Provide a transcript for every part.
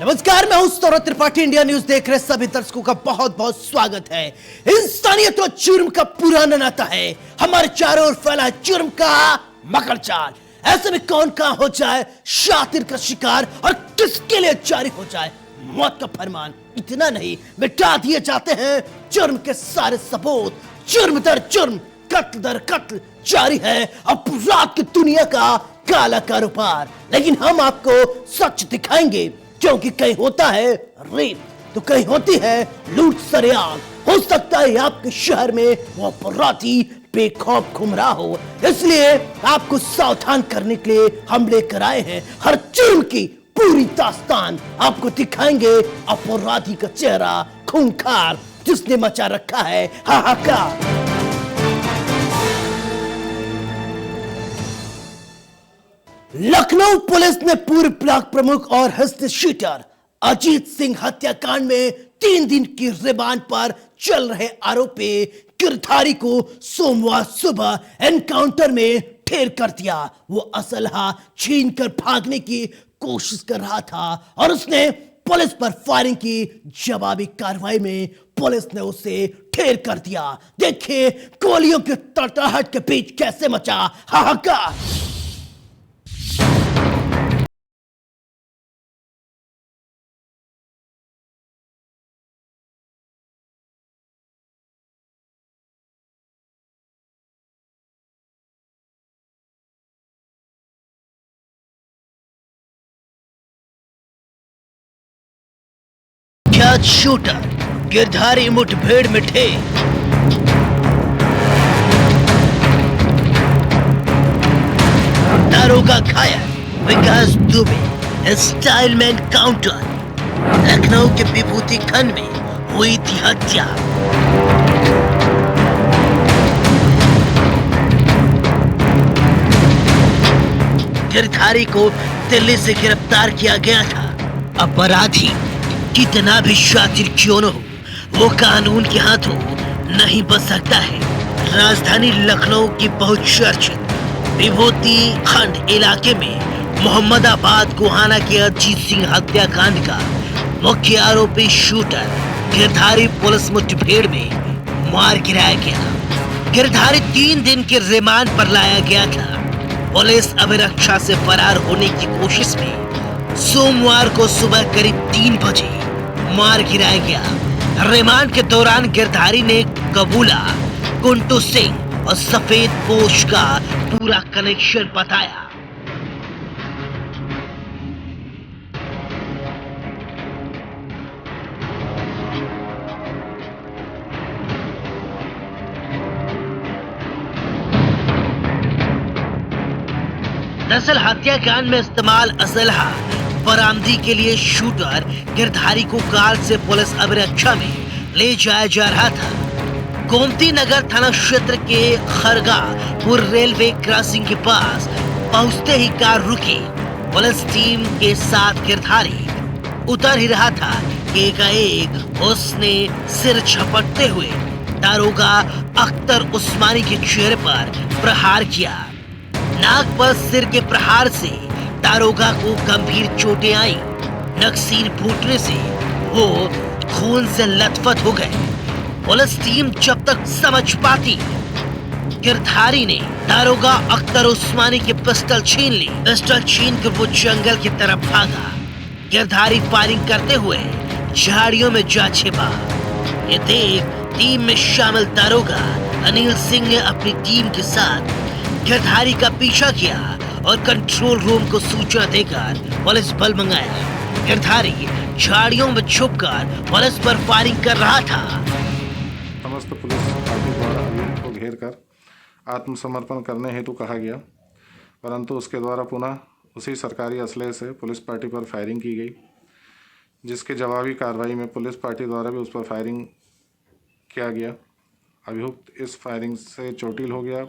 नमस्कार, मैं हूं सौरभ त्रिपाठी। इंडिया न्यूज देख रहे सभी दर्शकों का बहुत बहुत स्वागत है। इंसानियत और जुर्म का पुराना नाता है, हमारे चारों ओर फैला है जुर्म का मकर जाल। ऐसे में कौन कहां हो जाए शातिर का शिकार और किसके लिए जारी हो जाए मौत का फरमान। इतना नहीं, मिटा दिए जाते हैं जुर्म के सारे सबूत। जुर्म दर जुर्म, कत्ल दर कत्ल जारी है अपराध की दुनिया का काला कारोबार। लेकिन हम आपको सच दिखाएंगे, क्योंकि कहीं होता है रेप तो कहीं होती है लूट सरेआम। हो सकता है आपके शहर में वो अपराधी बेखौफ घूम रहा हो, इसलिए आपको सावधान करने के लिए हम लेकर आए हैं हर जुर्म की पूरी दास्तान। आपको दिखाएंगे अपराधी का चेहरा खूंखार, जिसने मचा रखा है हाहाकार। लखनऊ पुलिस ने पूर्व ब्लॉक प्रमुख और हस्ती शूटर अजीत सिंह हत्याकांड में 3 दिन की रिमांड पर चल रहे आरोपी गिरधारी को सोमवार सुबह एनकाउंटर में ढेर कर दिया। वो असलहा छीनकर भागने की कोशिश कर रहा था और उसने पुलिस पर फायरिंग की। जवाबी कार्रवाई में पुलिस ने उसे ढेर कर दिया। देखिए गोलियों की तड़तड़ाहट के बीच कैसे मचा हाहाकार। कुख्यात शूटर गिरधारी मुठभेड़ में ढेर। दारोगा घायल विकास दुबे स्टाइल में एनकाउंटर। लखनऊ के विभूति खंड में हुई थी हत्या। गिरधारी को दिल्ली से गिरफ्तार किया गया था। अपराधी कितना भी शातिर क्यों न हो, वो कानून के हाथों नहीं बच सकता है। राजधानी लखनऊ की बहुचर्चित विभूति खंड इलाके में मोहम्मदाबाद गोहाना के अजीत सिंह हत्याकांड का मुख्य आरोपी शूटर गिरधारी पुलिस मुठभेड़ में मार गिराया गया। गिरधारी 3 दिन के रिमांड पर लाया गया था। पुलिस अभिरक्षा से फरार होने की कोशिश में सोमवार को सुबह करीब 3 बजे मार गिराया गया। रिमांड के दौरान गिरधारी ने कबूला कुंटू सिंह और सफेद पोश का पूरा कनेक्शन बताया। दरअसल हत्याकांड में इस्तेमाल असलहा बरामदी के लिए शूटर गिरधारी को कार से पुलिस अभिरक्षा में ले जाया जा रहा था। गोमती नगर थाना क्षेत्र के खरगापुर रेलवे क्रॉसिंग के पास पहुंचते ही कार रुकी। पुलिस टीम के साथ गिरधारी उतर ही रहा था कि एकाएक उसने सिर झपटते हुए दारोगा अख्तर उस्मानी के चेहरे पर प्रहार किया। नाक पर सिर के प्रहार से दारोगा को गंभीर चोटें आई। नक्सीर फूटने से वो खून से लथपथ हो गए। पुलिस टीम जब तक समझ पाती, गिरधारी ने दारोगा अख्तर उस्मानी की पिस्टल छीन ली। पिस्टल छीन कर वो जंगल की तरफ भागा। गिरधारी फायरिंग करते हुए झाड़ियों में जा छिपा। ये देख टीम में शामिल दारोगा अनिल सिंह ने अपनी टीम के साथ गिरधारी का पीछा किया और कंट्रोल रूम को सूचना देकर पुलिस बल मंगाया। गिरधारी झाड़ियों में छुपकर पुलिस पर फायरिंग कर रहा था। समस्त पुलिस पार्टी द्वारा अभियुक्त को घेर कर आत्मसमर्पण करने हेतु कहा गया, परंतु उसके द्वारा पुनः उसी सरकारी असलहे से पुलिस पार्टी पर फायरिंग की गई, जिसके जवाबी कार्रवाई में पुलिस पार्टी द्वारा भी उस पर फायरिंग किया गया। अभियुक्त इस फायरिंग से चोटिल हो गया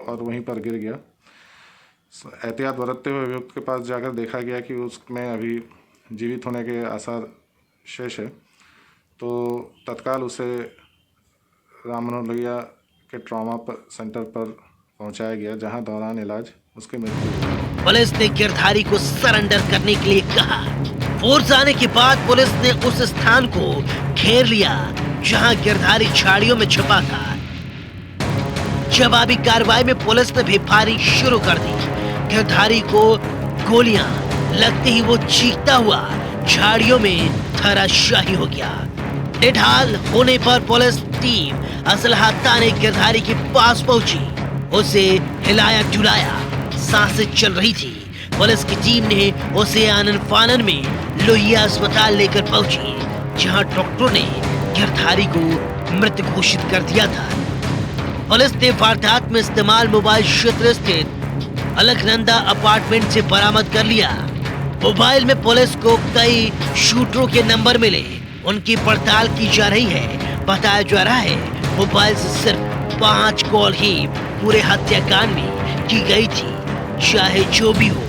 और वहीं पर गिर गया। एहतियात बरतते हुए अभियुक्त के पास जाकर देखा गया कि उसमें अभी जीवित होने के आसार शेष है, तो तत्काल उसे राम मनोहर लोहिया के ट्रॉमा सेंटर पर पहुंचाया गया, जहां दौरान इलाज उसकी मृत्यु हुई। पुलिस ने गिरधारी को सरेंडर करने के लिए कहा। फोर्स आने के बाद पुलिस ने उस स्थान को घेर लिया जहां गिरधारी झाड़ियों में छुपा था। जवाबी कार्रवाई में पुलिस ने भी फायरिंग शुरू कर दी। गिरधारी को गोलियां लगते ही वो चीखता हुआ झाड़ियों में धराशायी हो गया। निढाल होने पर पुलिस टीम असलहा ताने गिरधारी के पास पहुंची। उसे हिलाया डुलाया, सांसें चल रही थी। पुलिस की टीम ने उसे आनन फानन में लोहिया अस्पताल लेकर पहुंची, जहां डॉक्टरों ने गिरधारी को मृत घोषित कर दिया था। पुलिस ने वारदात में इस्तेमाल मोबाइल क्षेत्र स्थित अलकनंदा अपार्टमेंट से बरामद कर लिया। मोबाइल में पुलिस को कई शूटरों के नंबर मिले, उनकी पड़ताल की जा रही है। बताया जा रहा है मोबाइल से सिर्फ 5 कॉल ही पूरे हत्याकांड में की गई थी। चाहे जो भी हो,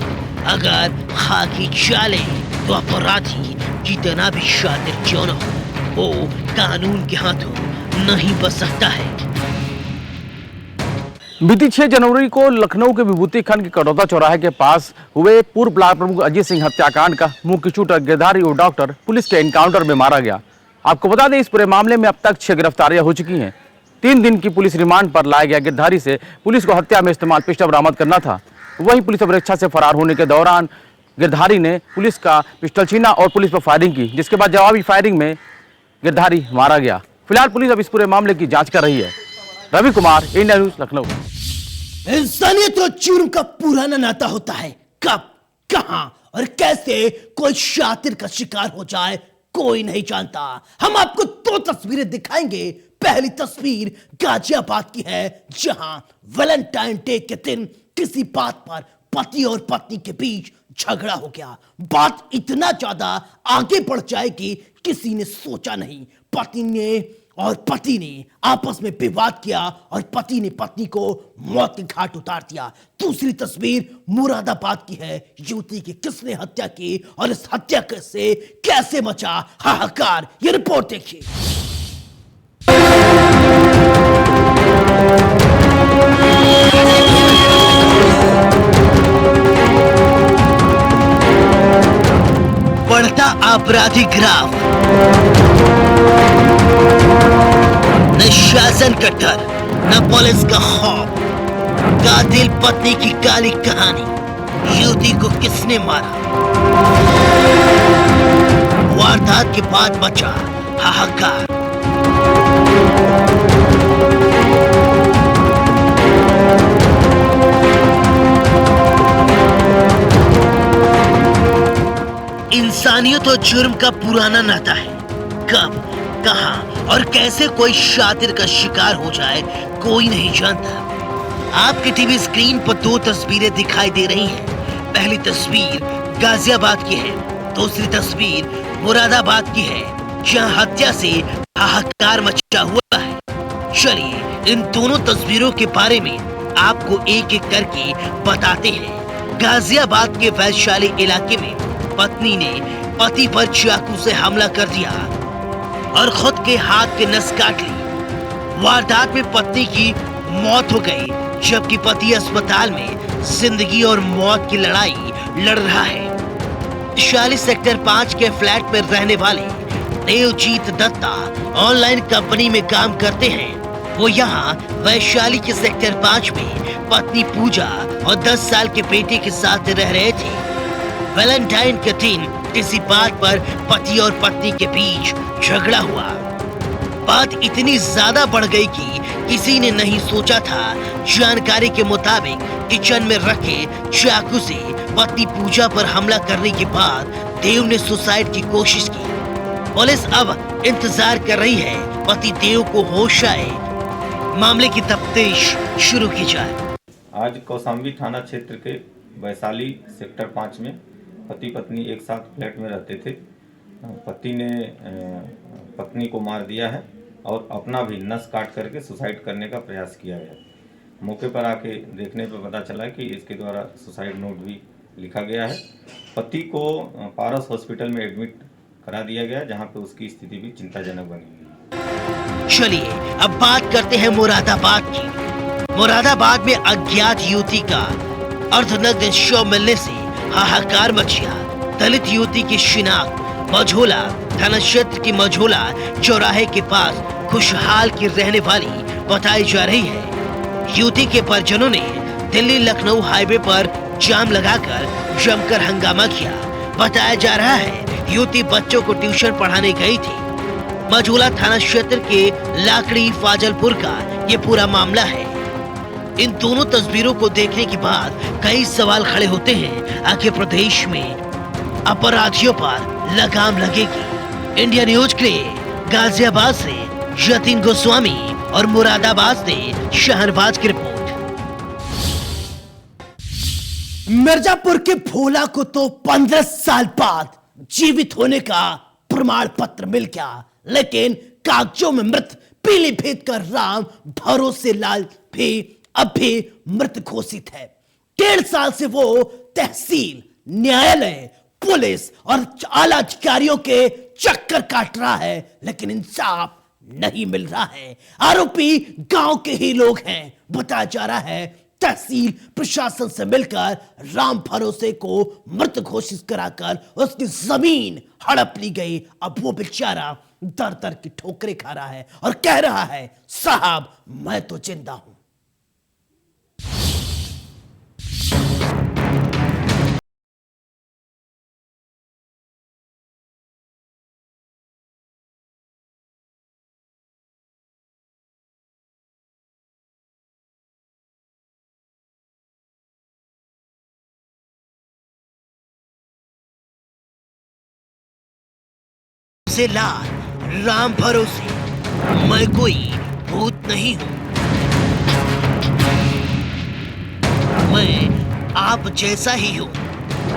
अगर खाकी चाले तो अपराधी कितना भी शातिर क्यों न हो, वो कानून के हाथों नहीं बच सकता है। बीती 6 जनवरी को लखनऊ के विभूति खंड के कटौता चौराहे के पास हुए पूर्व ब्लॉक प्रमुख अजीत सिंह हत्याकांड का मुख्य शूटर गिरधारी और डॉक्टर पुलिस के एनकाउंटर में मारा गया। आपको बता दें, इस पूरे मामले में अब तक 6 गिरफ्तारियां हो चुकी हैं। 3 दिन की पुलिस रिमांड पर लाया गया गिरधारी से पुलिस को हत्या में इस्तेमाल पिस्टल बरामद करना था। वहीं पुलिस अभिरक्षा से फरार होने के दौरान गिरधारी ने पुलिस का पिस्टल छीना और पुलिस पर फायरिंग की, जिसके बाद जवाबी फायरिंग में गिरधारी मारा गया। फिलहाल पुलिस अब इस पूरे मामले की जांच कर रही है। Ravi Kumar, India news, Lucknow. इंसानियत और जुर्म का पुराना नाता होता है। कब, कहां और कैसे कोई शातिर का शिकार हो जाए कोई नहीं जानता। हम आपको 2 तस्वीरें दिखाएंगे। पहली तस्वीर गाजियाबाद की है, जहां वैलेंटाइन डे के दिन किसी बात पर पति और पत्नी के बीच झगड़ा हो गया। बात इतना ज्यादा आगे बढ़ जाए कि किसी ने सोचा नहीं। पति ने आपस में विवाद किया और पति ने पत्नी को मौत के घाट उतार दिया। दूसरी तस्वीर मुरादाबाद की है। युवती की किसने हत्या की और इस हत्या से कैसे मचा हाहाकार, ये रिपोर्ट देखिए। बढ़ता आपराधिक ग्राफ, न शासन का डर, न पुलिस का खौफ, कातिल पत्नी की काली कहानी, युवती को किसने मारा, वारदात के बाद मचा हाहाकार। इंसानियत और जुर्म का पुराना नाता है। कब, कहां और कैसे कोई शातिर का शिकार हो जाए कोई नहीं जानता। आपके टीवी स्क्रीन पर 2 तस्वीरें दिखाई दे रही हैं। पहली तस्वीर गाजियाबाद की है, दूसरी तस्वीर मुरादाबाद की है, जहां हत्या से हाहाकार मचा हुआ है। चलिए इन दोनों तस्वीरों के बारे में आपको एक एक करके बताते हैं। गाजियाबाद के वैशाली इलाके में पत्नी ने पति पर चाकू से हमला कर दिया और खुद के हाथ के नस काट ली। वारदात में पत्नी की मौत हो गई, जबकि पति अस्पताल में जिंदगी और मौत की लड़ाई लड़ रहा है। वैशाली सेक्टर 5 के फ्लैट में रहने वाले देवजीत दत्ता ऑनलाइन कंपनी में काम करते हैं। वो यहाँ वैशाली के सेक्टर 5 में पत्नी पूजा और 10 साल के बेटे के साथ रह रहे थे। वैलेंटाइन के दिन किसी बात पर पति और पत्नी के बीच झगड़ा हुआ। बात इतनी ज्यादा बढ़ गई कि किसी ने नहीं सोचा था। जानकारी के मुताबिक किचन में रखे चाकू से पत्नी पूजा पर हमला करने के बाद देव ने सुसाइड की कोशिश की। पुलिस अब इंतजार कर रही है पति देव को होश आए, मामले की तफ्तीश शुरू की जाए। आज कौशाम्बी थाना क्षेत्र के वैशाली सेक्टर 5 में पति पत्नी एक साथ फ्लैट में रहते थे। पति ने पत्नी को मार दिया है और अपना भी नस काट करके सुसाइड करने का प्रयास किया है। मौके पर आके देखने पर पता चला कि इसके द्वारा सुसाइड नोट भी लिखा गया है। पति को पारस हॉस्पिटल में एडमिट करा दिया गया, जहां पे उसकी स्थिति भी चिंताजनक बनी हुई है। चलिए अब बात करते हैं मुरादाबाद की। मुरादाबाद में अज्ञात युवती का अर्धनग्न शव मिलने से हाहाकार मच गया। दलित युवती की शिनाख्त मझोला थाना क्षेत्र की मझोला चौराहे के पास खुशहाल की रहने वाली बताई जा रही है। युवती के परिजनों ने दिल्ली लखनऊ हाईवे पर जाम लगाकर जमकर हंगामा किया। बताया जा रहा है युवती बच्चों को ट्यूशन पढ़ाने गई थी। मझोला थाना क्षेत्र के लाकड़ी फाजलपुर का ये पूरा मामला है। इन दोनों तस्वीरों को देखने के बाद कई सवाल खड़े होते हैं। आखिर प्रदेश में अपराधियों पर लगाम लगेगी? इंडिया न्यूज के लिए गाजियाबाद से जतिन गोस्वामी और मुरादाबाद से शहनवाज की रिपोर्ट। मिर्जापुर के भोला को तो 15 साल बाद जीवित होने का प्रमाण पत्र मिल गया, लेकिन कागजों में मृत पीलीभीत का राम भरोसे लाल भी अब भी मृत घोषित है। 1.5 साल से वो तहसील, न्यायालय, पुलिस और आला अधिकारियों के चक्कर काट रहा है, लेकिन इंसाफ नहीं मिल रहा है। आरोपी गांव के ही लोग हैं। बताया जा रहा है तहसील प्रशासन से मिलकर राम भरोसे को मृत घोषित कराकर उसकी जमीन हड़प ली गई। अब वो बेचारा दर दर की ठोकरें खा रहा है और कह रहा है, साहब मैं तो जिंदा हूं। से लाल राम भरोसे, मैं कोई भूत नहीं हूं। मैं आप जैसा ही हूं।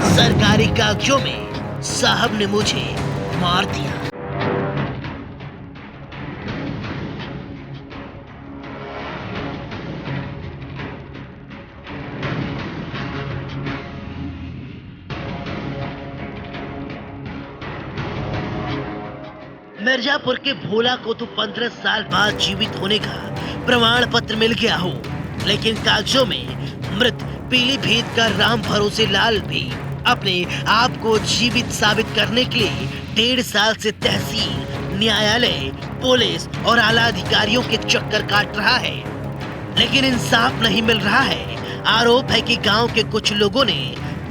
सरकारी कागजों में साहब ने मुझे मार दिया। मिर्जापुर के भोला को तो 15 साल बाद जीवित होने का प्रमाण पत्र मिल गया हो, लेकिन कागजों में मृत पीलीभीत का राम भरोसे लाल भी अपने आप को जीवित साबित करने के लिए 1.5 साल से तहसील, न्यायालय, पुलिस और आला अधिकारियों के चक्कर काट रहा है, लेकिन इंसाफ नहीं मिल रहा है। आरोप है कि गांव के कुछ लोगों ने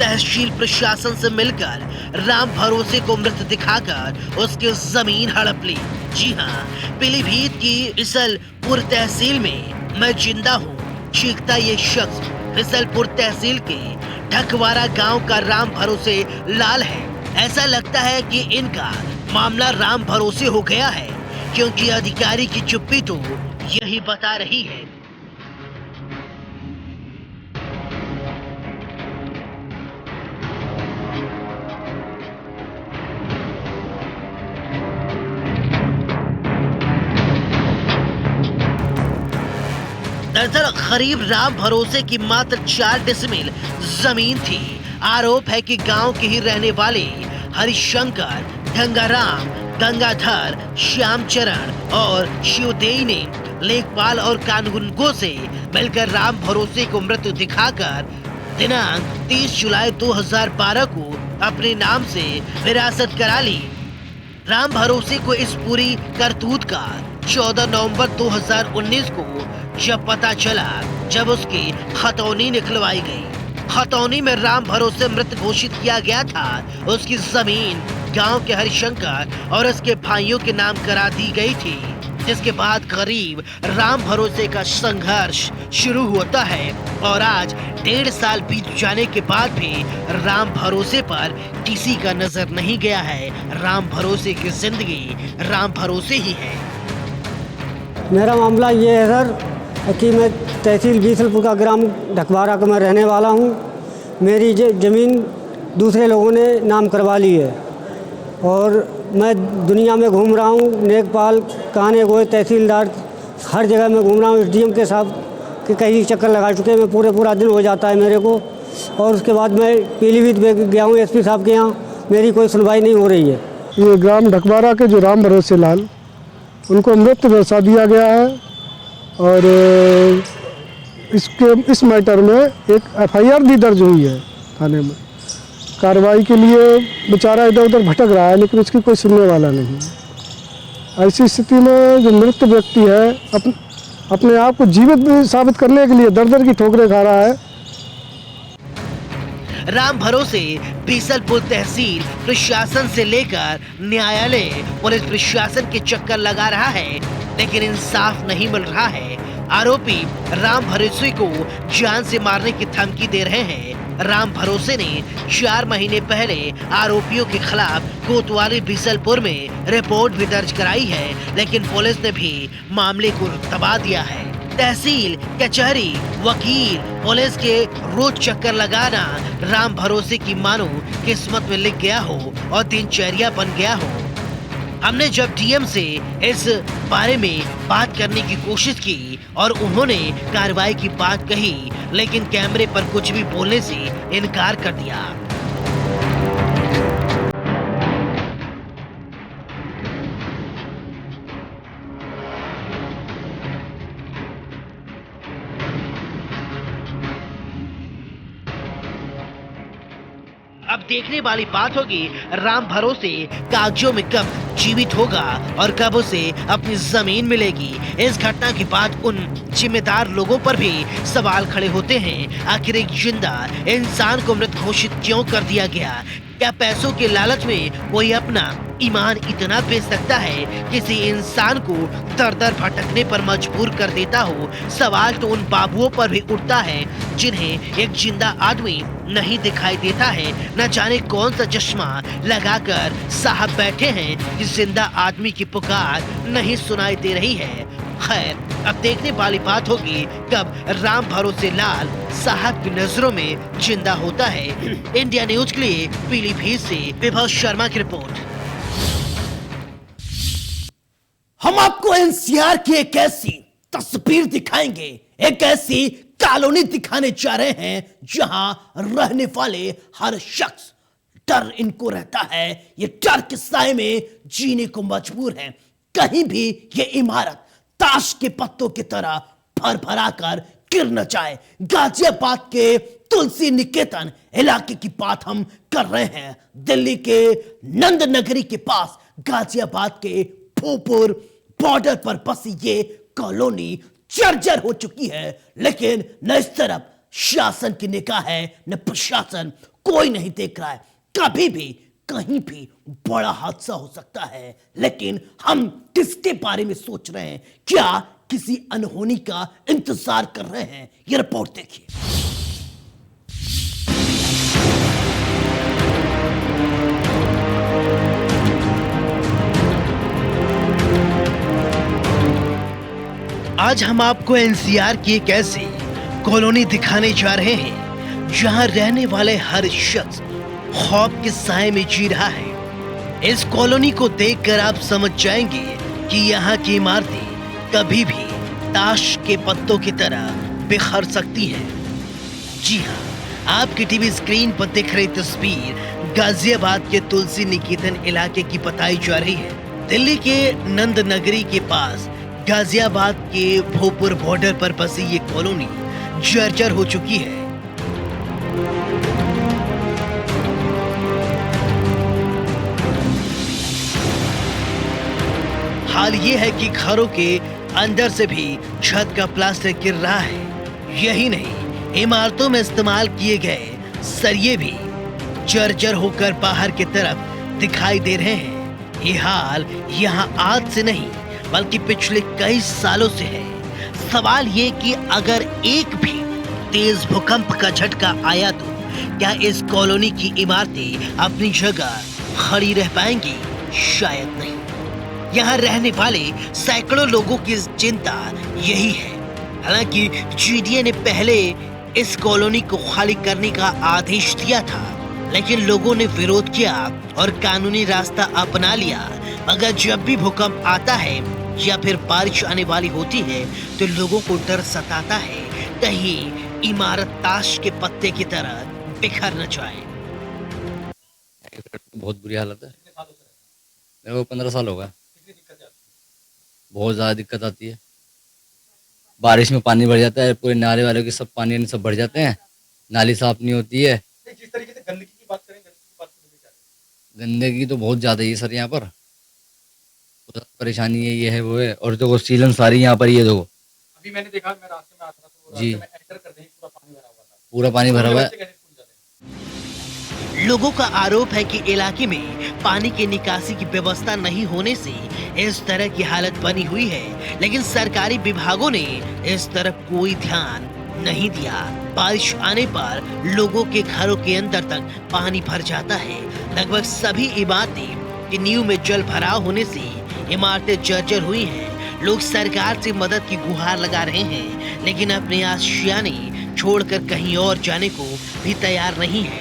तहसील प्रशासन से मिलकर राम भरोसे को मृत दिखाकर उसकी जमीन हड़प ली। जी हाँ, पीलीभीत की फिसलपुर तहसील में मैं जिंदा हूँ चीखता ये शख्स फिसलपुर तहसील के ढकवारा गांव का राम भरोसे लाल है। ऐसा लगता है कि इनका मामला राम भरोसे हो गया है, क्योंकि अधिकारी की चुप्पी तो यही बता रही है। दरअसल करीब राम भरोसे की मात्र 4 डिसमिल जमीन थी। आरोप है कि गांव के ही रहने वाले हरिशंकर, गंगाराम, गंगाधर, श्यामचरण और शिवदेई ने लेखपाल और कानूनगो से मिलकर राम भरोसे को मृत दिखाकर दिनांक 30 जुलाई 2012 को अपने नाम से विरासत करा ली। राम भरोसे को इस पूरी करतूत का 14 नवंबर 2019 को जब पता चला, जब उसकी खतौनी निकलवाई गई। खतौनी में राम भरोसे मृत घोषित किया गया था। उसकी जमीन गांव के हरिशंकर और उसके भाइयों के नाम करा दी गई थी, जिसके बाद करीब राम भरोसे का संघर्ष शुरू होता है और आज 1.5 साल बीत जाने के बाद भी राम भरोसे पर किसी का नजर नहीं गया है। राम भरोसे की जिंदगी राम भरोसे ही है। मेरा मामला ये है सर कि मैं तहसील बीसलपुर का ग्राम ढकवारा का मैं रहने वाला हूँ। मेरी ज़मीन दूसरे लोगों ने नाम करवा ली है और मैं दुनिया में घूम रहा हूँ। लेखपाल, काने गोए, तहसीलदार, हर जगह मैं घूम रहा हूँ। SDM के साहब के कई चक्कर लगा चुके हैं। मैं पूरा दिन हो जाता है मेरे को, और उसके बाद मैं पीलीभीत गया हूँ SP साहब के यहाँ। मेरी कोई सुनवाई नहीं हो रही है। ये ग्राम ढकवारा के जो राम भरोसे लाल, उनको मृत दर्शा दिया गया है और इस मैटर में एक FIR भी दर्ज हुई है थाने में। कार्रवाई के लिए बेचारा इधर उधर भटक रहा है, लेकिन उसकी कोई सुनने वाला नहीं है। ऐसी स्थिति में जो मृत व्यक्ति है अपने आप को जीवित साबित करने के लिए दर दर की ठोकरें खा रहा है। राम भरोसे बीसलपुर तहसील प्रशासन से लेकर न्यायालय पुलिस प्रशासन के चक्कर लगा रहा है, लेकिन इंसाफ नहीं मिल रहा है। आरोपी राम भरोसे को जान से मारने की धमकी दे रहे हैं। राम भरोसे ने 4 महीने पहले आरोपियों के खिलाफ कोतवाली बीसलपुर में रिपोर्ट भी दर्ज कराई है, लेकिन पुलिस ने भी मामले को दबा दिया है। तहसील, कचहरी, वकील, पुलिस के रोज चक्कर लगाना राम भरोसे की मानो किस्मत में लिख गया हो और दिनचर्या बन गया हो। हमने जब डीएम से इस बारे में बात करने की कोशिश की और उन्होंने कार्रवाई की बात कही, लेकिन कैमरे पर कुछ भी बोलने से इनकार कर दिया। अब देखने वाली बात होगी राम भरोसे कागजों में कब जीवित होगा और कब उसे अपनी जमीन मिलेगी। इस घटना के बाद उन जिम्मेदार लोगों पर भी सवाल खड़े होते हैं। आखिर एक जिंदा इंसान को मृत घोषित क्यों कर दिया गया? क्या पैसों के लालच में कोई अपना ईमान इतना बेच सकता है, किसी इंसान को दर दर भटकने पर मजबूर कर देता हो? सवाल तो उन बाबुओं पर भी उठता है जिन्हें एक जिंदा आदमी नहीं दिखाई देता है। न जाने कौन सा चश्मा लगाकर साहब बैठे हैं कि जिंदा आदमी की पुकार नहीं सुनाई दे रही है। खैर, अब देखने वाली बात होगी कब राम भरोसे लाल साहब की नजरों में जिंदा होता है। इंडिया न्यूज के लिए पीलीभीत से विभव शर्मा की रिपोर्ट। हम आपको एनसीआर की एक ऐसी तस्वीर दिखाएंगे, एक ऐसी कॉलोनी दिखाने जा रहे हैं जहां रहने वाले हर शख्स डर इनको रहता है। ये डर के साए में जीने को मजबूर है। कहीं भी ये इमारत ताश के पत्तों की तरह भर कर गिर न जाए। गाजियाबाद के तुलसी निकेतन इलाके की बात हम कर रहे हैं। दिल्ली के नंद नगरी के पास गाजियाबाद के भोपुर बॉर्डर पर बसी ये कॉलोनी जर्जर हो चुकी है, लेकिन न इस तरफ शासन की निगाह है न प्रशासन, कोई नहीं देख रहा है। कभी भी कहीं भी बड़ा हादसा हो सकता है, लेकिन हम किसके बारे में सोच रहे हैं? क्या किसी अनहोनी का इंतजार कर रहे हैं? ये रिपोर्ट देखिए। आज हम आपको एनसीआर की एक ऐसी कॉलोनी दिखाने जा रहे हैं जहां रहने वाले हर शख्स खौफ के साए में जी रहा है। इस कॉलोनी को देखकर आप समझ जाएंगे कि यहाँ की इमारतें कभी भी ताश के पत्तों की तरह बिखर सकती हैं। जी हाँ, आपकी टीवी स्क्रीन पर दिख रही तस्वीर गाजियाबाद के तुलसी निकेतन इलाके की बताई जा रही है। दिल्ली के नंद नगरी के पास गाजियाबाद के भोपुर बॉर्डर पर बसी ये कॉलोनी जर्जर हो चुकी है। हाल ये है कि घरों के अंदर से भी छत का प्लास्टर गिर रहा है। यही नहीं, इमारतों में इस्तेमाल किए गए सरिये भी जर्जर होकर बाहर की तरफ दिखाई दे रहे हैं। ये हाल यहाँ आज से नहीं बल्कि पिछले कई सालों से है। सवाल ये कि अगर एक भी तेज भूकंप का झटका आया तो क्या इस कॉलोनी की इमारतें अपनी जगह खड़ी रह पाएंगी? शायद नहीं। यहाँ रहने वाले सैकड़ों लोगों की चिंता यही है। हालांकि जीडीए ने पहले इस कॉलोनी को खाली करने का आदेश दिया था, लेकिन लोगों ने विरोध किया और कानूनी रास्ता अपना लिया। मगर जब भी भूकंप आता है या फिर बारिश आने वाली होती है तो लोगों को डर सताता है कहीं इमारत ताश के पत्ते की तरह बिखर न जाए। बहुत बुरी हालत है। मेरे को 15 साल हो गए। बहुत ज़्यादा दिक्कत आती है। बारिश में पानी भर जाता है, पूरे नाले वाले के सब पानी सब भर जाते हैं, नाली साफ नहीं होती है। जिस तरीके से गंदगी की बात करें गंदगी तो बहुत ज्यादा है सर यहाँ पर, तो परेशानी है, ये है वो है। और देखो सीलन सारी यहाँ पर, ये देखो अभी मैंने देखा, मैं रास्ते में आता था तो जी रास्ते में एंटर करते ही पूरा पानी भरा हुआ था। पूरा पानी भरा हुआ है। बच्चे कैसे स्कूल जाते हैं? लोगों का आरोप है कि इलाके में पानी की निकासी की व्यवस्था नहीं होने से इस तरह की हालत बनी हुई है, लेकिन सरकारी विभागों ने इस तरफ कोई ध्यान नहीं दिया। बारिश आने पर लोगों के घरों के अंदर तक पानी भर जाता है। लगभग सभी इमारतें की नींव में जल भराव होने से इमारतें जर्जर हुई हैं। लोग सरकार से मदद की गुहार लगा रहे हैं, लेकिन अपने आशियाने छोड़कर कहीं और जाने को भी तैयार नहीं है।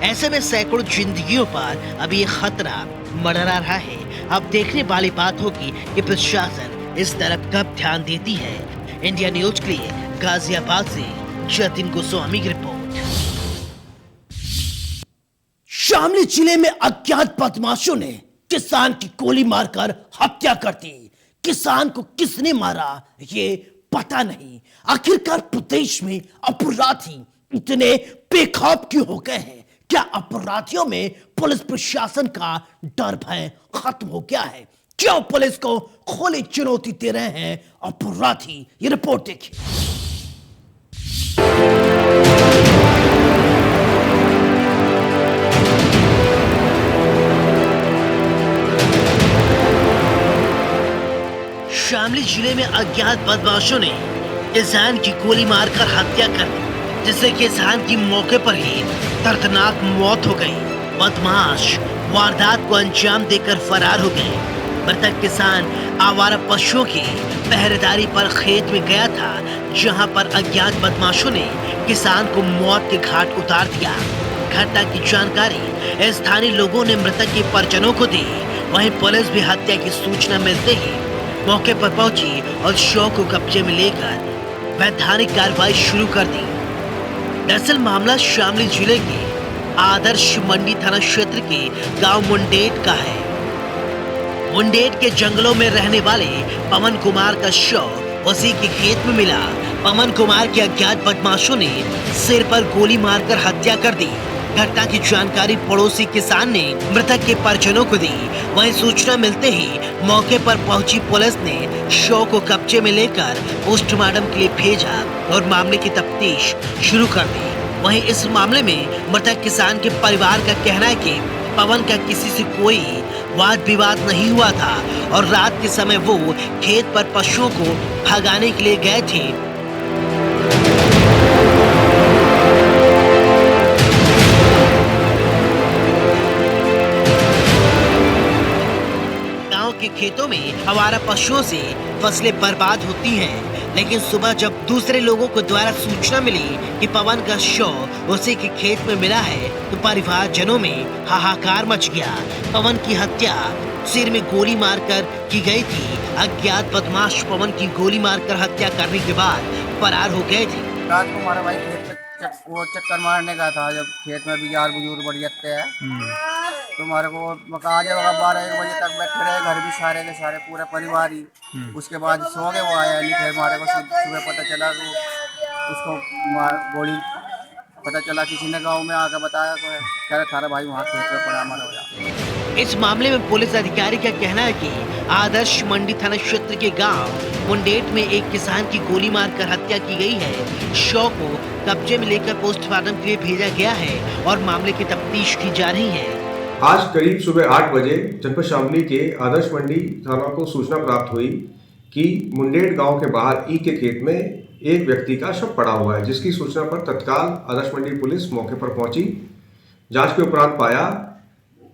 ऐसे में सैकड़ों जिंदगियों पर अब ये खतरा मंडरा रहा है। अब देखने वाली बात होगी कि प्रशासन इस तरफ कब ध्यान देती है। इंडिया न्यूज के लिए गाजियाबाद से जतिन गोस्वामी की रिपोर्ट। शामली जिले में अज्ञात बदमाशों ने किसान की गोली मारकर हत्या कर दी। किसान को किसने मारा ये पता नहीं। आखिरकार प्रदेश में अपराधी इतने बेखौफ क्यों हो गए हैं? क्या अपराधियों में पुलिस प्रशासन का डर भय खत्म हो गया है? क्यों पुलिस को खुली चुनौती दे रहे हैं अपराधी? ये रिपोर्ट देखिए। शामली जिले में अज्ञात बदमाशों ने किसान की गोली मारकर हत्या कर दी, जिससे किसान की मौके पर ही दर्दनाक मौत हो गई। बदमाश वारदात को अंजाम देकर फरार हो गए। मृतक किसान आवारा पशुओं की पहरेदारी पर खेत में गया था, जहां पर अज्ञात बदमाशों ने किसान को मौत के घाट उतार दिया। घटना की जानकारी स्थानीय लोगों ने मृतक के परिजनों को दी। वहीं पुलिस भी हत्या की सूचना मिलते ही मौके पर पहुंची और शव को कब्जे में लेकर वैधानिक कार्रवाई शुरू कर दी। दरअसल मामला शामली जिले के आदर्श मंडी थाना क्षेत्र के गांव मुंडेट का है। मुंडेट के जंगलों में रहने वाले पवन कुमार का शव उसी के खेत में मिला। पवन कुमार के अज्ञात बदमाशों ने सिर पर गोली मारकर हत्या कर दी। घटना की जानकारी पड़ोसी किसान ने मृतक के परिजनों को दी। वहीं सूचना मिलते ही मौके पर पहुंची पुलिस ने शव को कब्जे में लेकर पोस्टमार्टम के लिए भेजा और मामले की तफ्तीश शुरू कर दी। वहीं इस मामले में मृतक किसान के परिवार का कहना है कि पवन का किसी से कोई वाद विवाद नहीं हुआ था और रात के समय वो खेत पर पशुओं को भगाने के लिए गए थे। गांव के खेतों में आवारा पशुओं से फसलें बर्बाद होती हैं, लेकिन सुबह जब दूसरे लोगों को द्वारा सूचना मिली कि पवन का शव उसी के खेत में मिला है, तो परिवारजनों में हाहाकार मच गया। पवन की हत्या सिर में गोली मारकर की गई थी। अज्ञात बदमाश पवन की गोली मारकर हत्या करने के बाद फरार हो गए थे। रात को हमारा भाई खेत पे वो चक्कर मारने का था, जब खेत में भी यार बुजुर्ग बढ़ जाते हैं तो हमारे को आ जाएगा 12-1 बजे तक बैठे रहे घर भी सारे के सारे पूरे परिवार ही। उसके बाद सो गए, वो आया नहीं। फिर हमारे को सुबह पता चला तो उसको गोली पता चला, किसी ने गांव में आकर बताया तो कह रहा था भाई वहाँ खेत में पड़ा हमारा हो जाए। इस मामले में पुलिस अधिकारी का कहना है कि आदर्श मंडी थाना क्षेत्र के गांव मुंडेट में एक किसान की गोली मारकर हत्या की गई है। शव को कब्जे में लेकर पोस्टमार्टम के लिए भेजा गया है और मामले की तफ्तीश की जा रही है। आज करीब सुबह 8 बजे जनपद शामली के आदर्श मंडी थाना को सूचना प्राप्त हुई कि मुंडेट गांव के बाहर ई के खेत में एक व्यक्ति का शव पड़ा हुआ है, जिसकी सूचना पर तत्काल आदर्श मंडी पुलिस मौके पर पहुंची। जांच के उपरांत पाया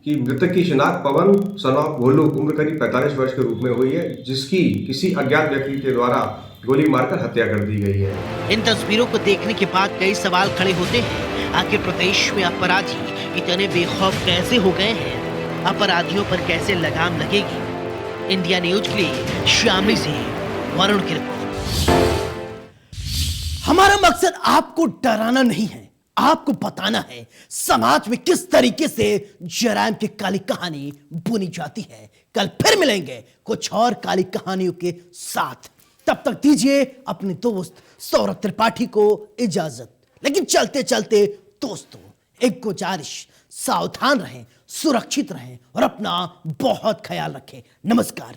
कि मृतक की शिनाख्त पवन सनॉफ भोलू उम्र करीब 45 वर्ष के रूप में हुई है, जिसकी किसी अज्ञात व्यक्ति के द्वारा गोली मारकर हत्या कर दी गई है। इन तस्वीरों को देखने के बाद कई सवाल खड़े होते हैं। आखिर प्रदेश में अपराधी इतने बेखौफ कैसे हो गए हैं? अपराधियों पर कैसे लगाम लगेगी? इंडिया न्यूज के लिए शामली से वरुण की रिपोर्ट। हमारा मकसद आपको डराना नहीं है, आपको बताना है समाज में किस तरीके से जराइम की काली कहानी बुनी जाती है। कल फिर मिलेंगे कुछ और काली कहानियों के साथ। तब तक दीजिए अपने दोस्त सौरभ त्रिपाठी को इजाजत। लेकिन चलते चलते दोस्तों एक गुजारिश, सावधान रहें, सुरक्षित रहें और अपना बहुत ख्याल रखें। नमस्कार।